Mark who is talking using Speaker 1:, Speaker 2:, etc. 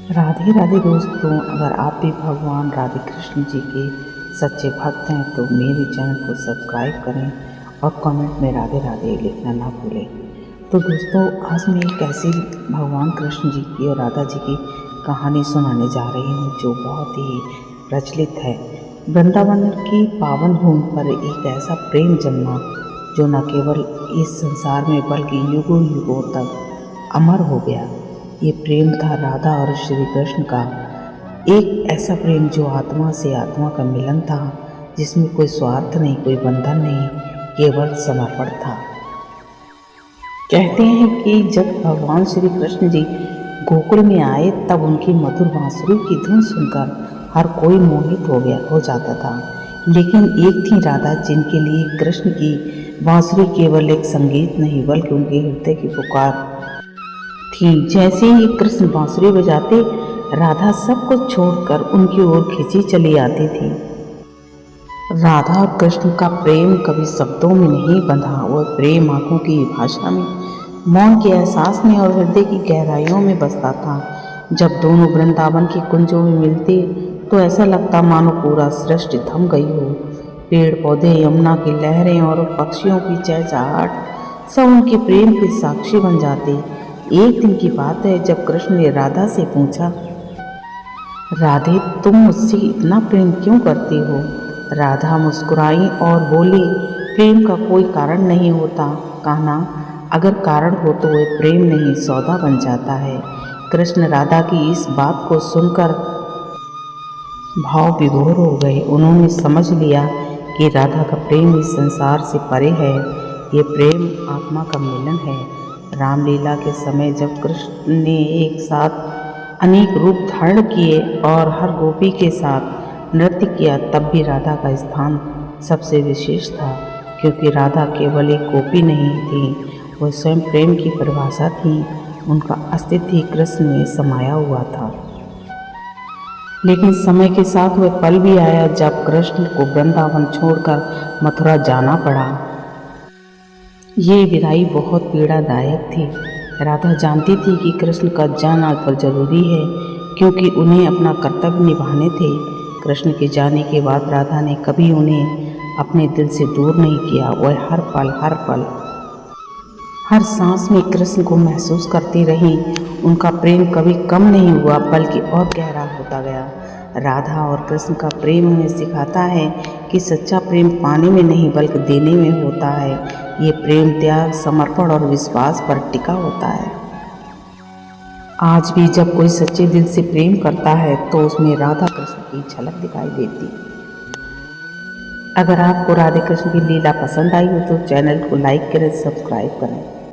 Speaker 1: राधे राधे दोस्तों, अगर आप भी भगवान राधे कृष्ण जी के सच्चे भक्त हैं तो मेरे चैनल को सब्सक्राइब करें और कमेंट में राधे राधे लिखना ना भूलें। तो दोस्तों, आज मैं एक ऐसी भगवान कृष्ण जी की और राधा जी की कहानी सुनाने जा रही हूँ जो बहुत ही प्रचलित है। वृंदावन की पावन भूमि पर एक ऐसा प्रेम जन्मा जो न केवल इस संसार में बल्कि युगों युगों तक अमर हो गया। ये प्रेम था राधा और श्री कृष्ण का, एक ऐसा प्रेम जो आत्मा से आत्मा का मिलन था, जिसमें कोई स्वार्थ नहीं, कोई बंधन नहीं, केवल समर्पण था। कहते हैं कि जब भगवान श्री कृष्ण जी गोकुल में आए तब उनकी मधुर बांसुरी की धुन सुनकर हर कोई मोहित हो जाता था। लेकिन एक थी राधा जिनके लिए कृष्ण की बांसुरी केवल एक संगीत नहीं बल्कि उनके हृदय की पुकार थी। जैसे ही कृष्ण बांसुरी बजाते, राधा सब कुछ छोड़कर उनकी ओर खींची चली आती थी। राधा और कृष्ण का प्रेम कभी शब्दों में नहीं बंधा, वह प्रेम आंखों की भाषा में, मौन के एहसास में और हृदय की गहराइयों में बसता था। जब दोनों वृंदावन की कुंजों में मिलते तो ऐसा लगता मानो पूरा सृष्टि थम गई हो। पेड़ पौधे, यमुना की लहरें और पक्षियों की चहचहाट सब उनके प्रेम के साक्षी बन जाते। एक दिन की बात है जब कृष्ण ने राधा से पूछा, राधे, तुम मुझसे इतना प्रेम क्यों करती हो? राधा मुस्कुराई और बोली, प्रेम का कोई कारण नहीं होता कान्हा, अगर कारण हो तो वह प्रेम नहीं सौदा बन जाता है। कृष्ण राधा की इस बात को सुनकर भाव विभोर हो गए। उन्होंने समझ लिया कि राधा का प्रेम इस संसार से परे है, ये प्रेम आत्मा का मिलन है। रामलीला के समय जब कृष्ण ने एक साथ अनेक रूप धारण किए और हर गोपी के साथ नृत्य किया, तब भी राधा का स्थान सबसे विशेष था, क्योंकि राधा केवल एक गोपी नहीं थी, वह स्वयं प्रेम की परिभाषा थी। उनका अस्तित्व ही कृष्ण में समाया हुआ था। लेकिन समय के साथ वह पल भी आया जब कृष्ण को वृंदावन छोड़कर मथुरा जाना पड़ा। ये विदाई बहुत पीड़ादायक थी। राधा जानती थी कि कृष्ण का जाना पर जरूरी है, क्योंकि उन्हें अपना कर्तव्य निभाने थे। कृष्ण के जाने के बाद राधा ने कभी उन्हें अपने दिल से दूर नहीं किया। वह हर पल, हर सांस में कृष्ण को महसूस करती रही। उनका प्रेम कभी कम नहीं हुआ बल्कि और गहरा होता गया। राधा और कृष्ण का प्रेम हमें सिखाता है कि सच्चा प्रेम पाने में नहीं बल्कि देने में होता है। ये प्रेम त्याग, समर्पण और विश्वास पर टिका होता है। आज भी जब कोई सच्चे दिल से प्रेम करता है तो उसमें राधा कृष्ण की झलक दिखाई देती। अगर आपको राधे कृष्ण की लीला पसंद आई हो तो चैनल को लाइक करें, सब्सक्राइब करें।